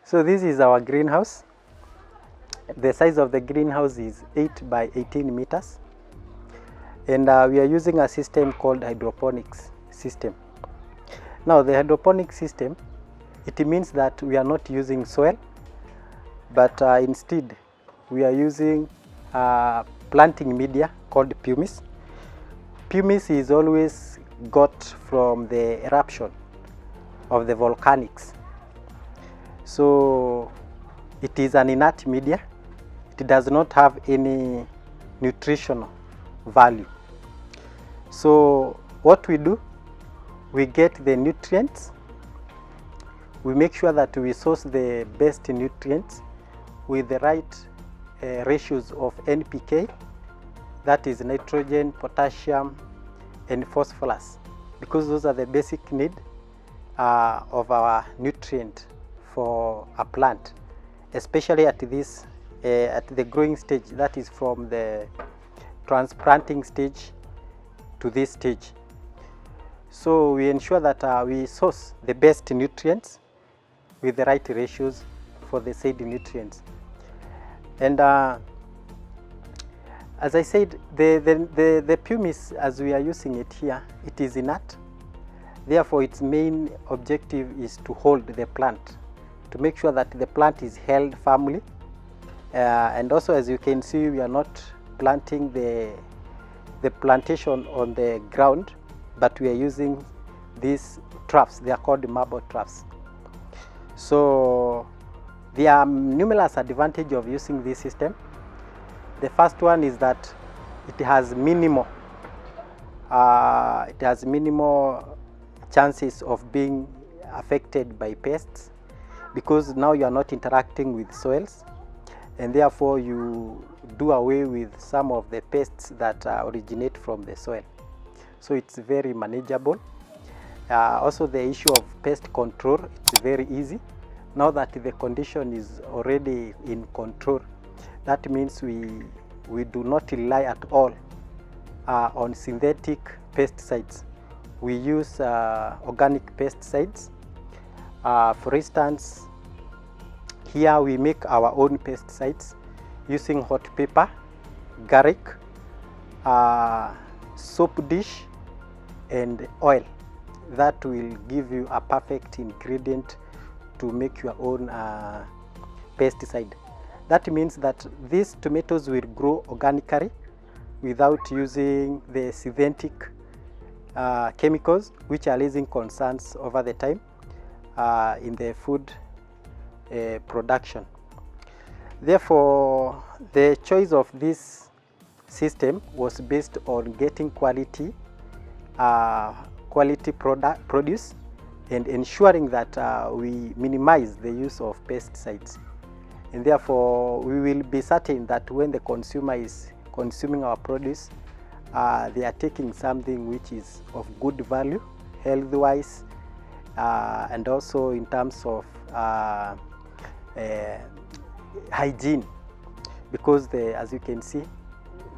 So this is our greenhouse. The size of the greenhouse is 8 by 18 meters. And we are using a system called hydroponics system. Now the hydroponic system, it means that we are not using soil, but instead we are using planting media called pumice. Pumice is always got from the eruption of the volcanics. So it is an inert media. It does not have any nutritional value. So what we do, we get the nutrients. We make sure that we source the best nutrients with the right ratios of NPK, that is nitrogen, potassium, and phosphorus, because those are the basic need of our nutrient for a plant, especially at this at the growing stage, that is from the transplanting stage to this stage. So we ensure that we source the best nutrients with the right ratios for the said nutrients. And as I said, the pumice, as we are using it here, it is inert. Therefore, its main objective is to hold the plant, to make sure that the plant is held firmly. And also, as you can see, we are not planting the plantation on the ground, but we are using these troughs. They are called marble troughs. So there are numerous advantages of using this system. The first one is that it has minimal chances of being affected by pests, because now you are not interacting with soils, and therefore you do away with some of the pests that originate from the soil. So it's very manageable. Also the issue of pest control, it's very easy. Now that the condition is already in control, that means we do not rely at all on synthetic pesticides. We use organic pesticides. For instance, here we make our own pesticides using hot pepper, garlic, soap dish, and oil. That will give you a perfect ingredient to make your own pesticide. That means that these tomatoes will grow organically without using the synthetic chemicals, which are raising concerns over the time in the food production. Therefore, the choice of this system was based on getting quality produce and ensuring that we minimize the use of pesticides. And therefore, we will be certain that when the consumer is consuming our produce, they are taking something which is of good value, health-wise, and also in terms of hygiene, because as you can see,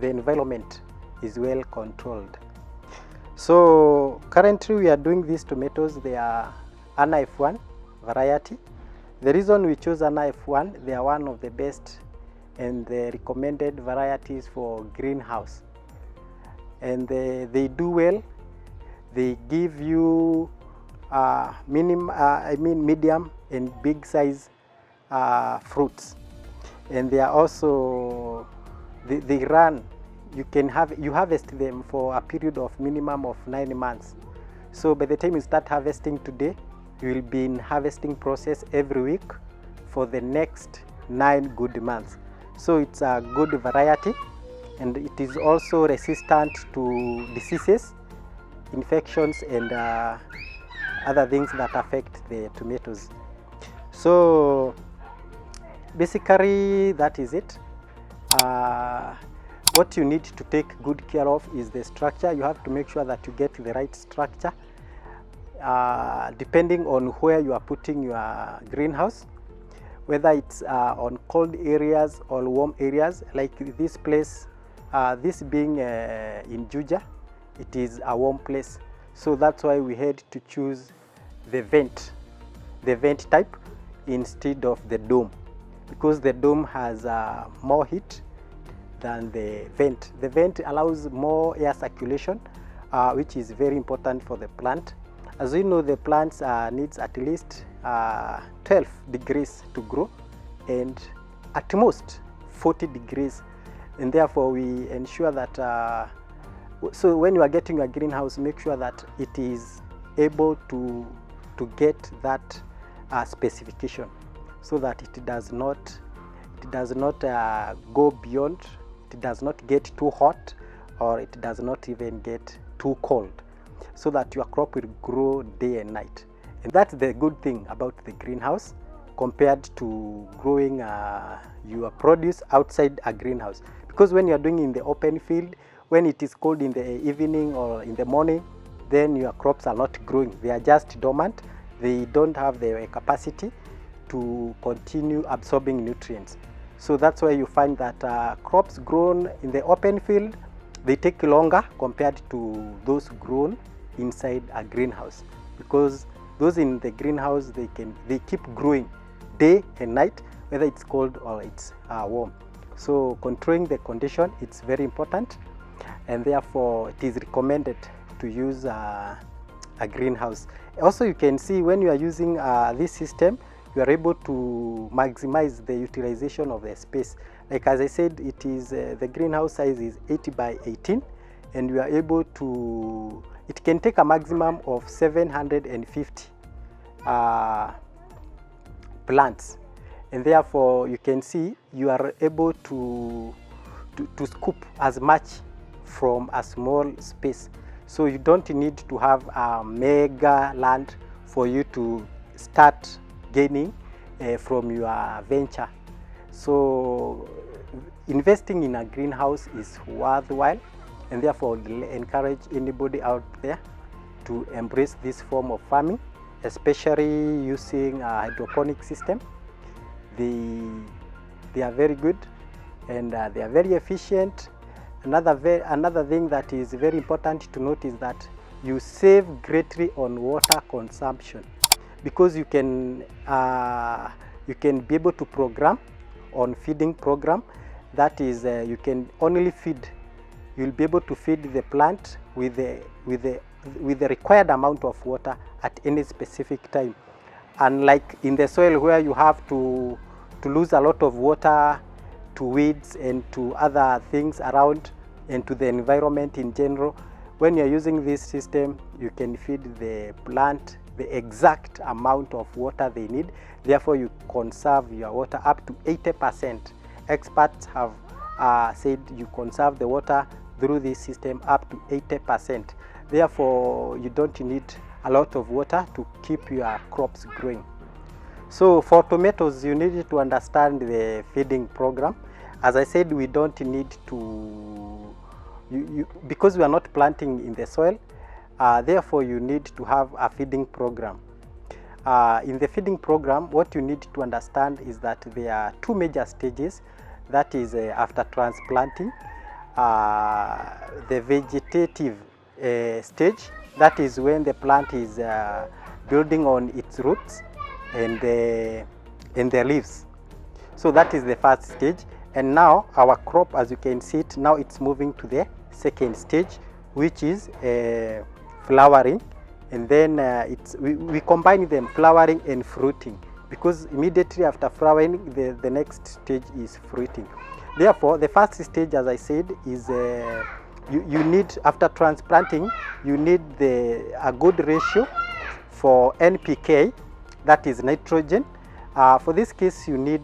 the environment is well controlled. So currently we are doing these tomatoes. They are Anna F1 variety. The reason we chose Anna F1, they are one of the best and the recommended varieties for greenhouse. And they do well. They give you medium and big size fruits. And they are also, they run, you harvest them for a period of minimum of 9 months. So by the time you start harvesting today, you will be in harvesting process every week for the next 9 good months. So it's a good variety, and it is also resistant to diseases, infections, and other things that affect the tomatoes. So basically that is it. What you need to take good care of is the structure. You have to make sure that you get the right structure, depending on where you are putting your greenhouse, whether it's on cold areas or warm areas. Like this place, this being in Juja, it is a warm place, so that's why we had to choose the vent type. instead of the dome, because the dome has more heat than the vent. The vent allows more air circulation, which is very important for the plant. As we know, the plants needs at least 12 degrees to grow, and at most 40 degrees, and therefore we ensure that so when you are getting a greenhouse, make sure that it is able to get that specification, so that it does not go beyond, it does not get too hot, or it does not even get too cold, so that your crop will grow day and night. And that's the good thing about the greenhouse compared to growing your produce outside a greenhouse, because when you are doing in the open field, when it is cold in the evening or in the morning, then your crops are not growing. They are just dormant. They don't have the capacity to continue absorbing nutrients. So that's why you find that crops grown in the open field, they take longer compared to those grown inside a greenhouse, because those in the greenhouse, they keep growing day and night, whether it's cold or it's warm. So controlling the condition, it's very important, and therefore it is recommended to use a greenhouse. Also, you can see when you are using this system, you are able to maximize the utilization of the space. Like as I said, it is the greenhouse size is 80 by 18, and you are able to, it can take a maximum of 750 plants, and therefore you can see you are able to scoop as much from a small space. So you don't need to have a mega land for you to start gaining from your venture. So investing in a greenhouse is worthwhile, and therefore encourage anybody out there to embrace this form of farming, especially using a hydroponic system. They are very good, and they are very efficient. Another thing that is very important to note is that you save greatly on water consumption, because you can be able to program on feeding program. That is, you can only feed. You'll be able to feed the plant with the required amount of water at any specific time. Unlike in the soil, where you have to lose a lot of water to weeds and to other things around and to the environment in general, when you're using this system, you can feed the plant the exact amount of water they need. Therefore, you conserve your water up to 80%. Experts have said you conserve the water through this system up to 80%. Therefore, you don't need a lot of water to keep your crops growing. So for tomatoes, you need to understand the feeding program. As I said, we don't need to, because we are not planting in the soil, therefore you need to have a feeding program. In the feeding program, what you need to understand is that there are two major stages. That is after transplanting, the vegetative stage. That is when the plant is building on its roots and the leaves. So that is the first stage. And now our crop, as you can see it, now it's moving to the second stage, which is flowering. And then we combine them, flowering and fruiting, because immediately after flowering, the next stage is fruiting. Therefore, the first stage, as I said, is you need, after transplanting, you need a good ratio for NPK, that is nitrogen. For this case, you need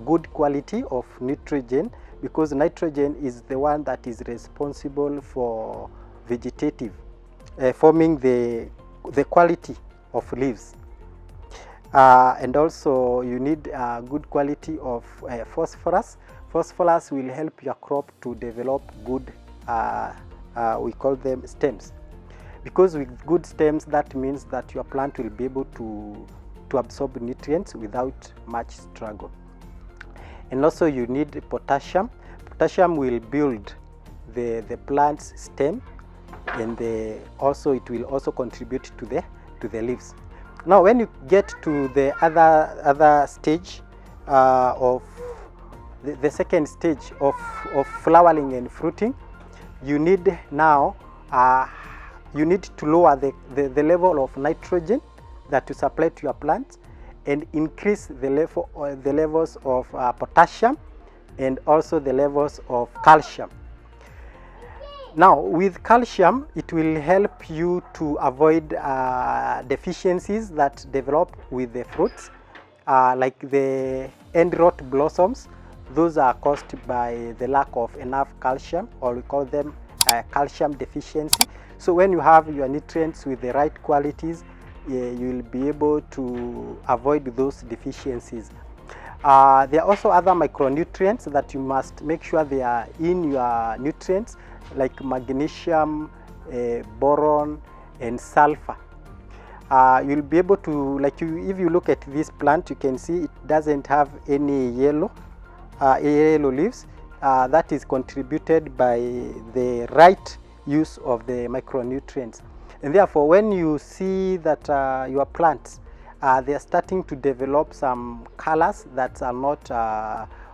good quality of nitrogen, because nitrogen is the one that is responsible for vegetative, forming the quality of leaves. And also you need good quality of phosphorus. Phosphorus will help your crop to develop good, we call them stems, because with good stems, that means that your plant will be able to absorb nutrients without much struggle. And also you need potassium. Potassium will build the plant's stem, and also it will also contribute to the leaves. Now when you get to the other stage of the second stage of flowering and fruiting, you need now you need to lower the level of nitrogen that you supply to your plants and increase the levels of potassium and also the levels of calcium. Now with calcium, it will help you to avoid deficiencies that develop with the fruits, like the end rot blossoms. Those are caused by the lack of enough calcium, or we call them calcium deficiency. So when you have your nutrients with the right qualities, you will be able to avoid those deficiencies. There are also other micronutrients that you must make sure they are in your nutrients, like magnesium, boron, and sulfur. You'll be able to, like, if you look at this plant, you can see it doesn't have any yellow leaves. That is contributed by the right use of the micronutrients. And therefore, when you see that your plants, they are starting to develop some colors that are not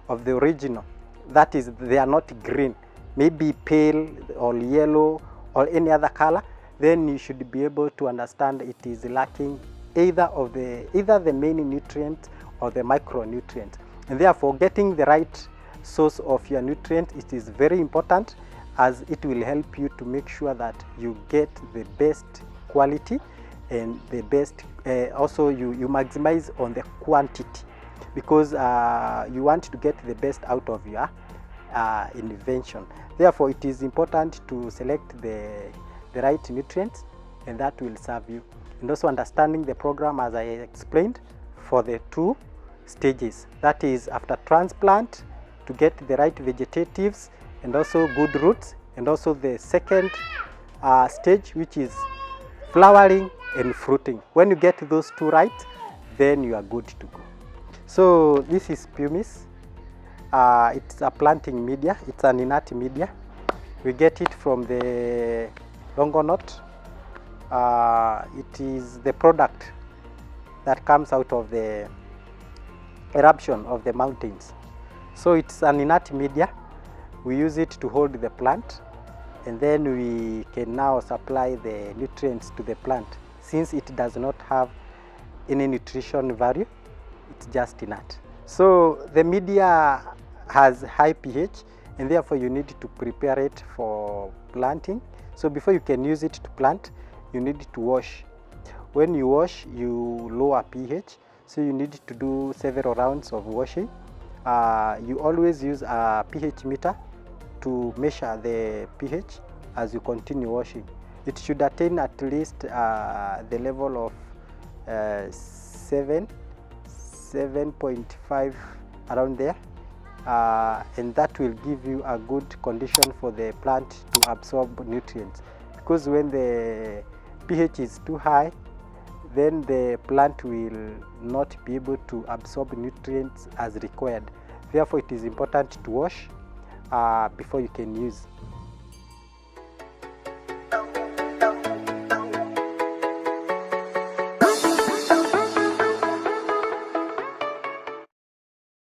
of the original, that is, they are not green, maybe pale or yellow or any other color, then you should be able to understand it is lacking either the main nutrient or the micronutrient. And therefore, getting the right source of your nutrient, it is very important, as it will help you to make sure that you get the best quality and the best, also you maximize on the quantity, because you want to get the best out of your invention. Therefore, it is important to select the right nutrients, and that will serve you. And also understanding the program, as I explained, for the 2 stages, that is after transplant, to get the right vegetatives and also good roots, and also the second stage, which is flowering and fruiting. When you get those 2 right, then you are good to go. So this is pumice. It's a planting media. It's an inert media. We get it from the longonot. It is the product that comes out of the eruption of the mountains. So it's an inert media. We use it to hold the plant, and then we can now supply the nutrients to the plant. Since it does not have any nutrition value, it's just inert. So the media has high pH, and therefore you need to prepare it for planting. So before you can use it to plant, you need to wash. When you wash, you lower pH, so you need to do several rounds of washing. You always use a pH meter to measure the pH as you continue washing. It should attain at least the level of 7.5, around there, and that will give you a good condition for the plant to absorb nutrients. Because when the pH is too high, then the plant will not be able to absorb nutrients as required. Therefore, it is important to wash before you can use.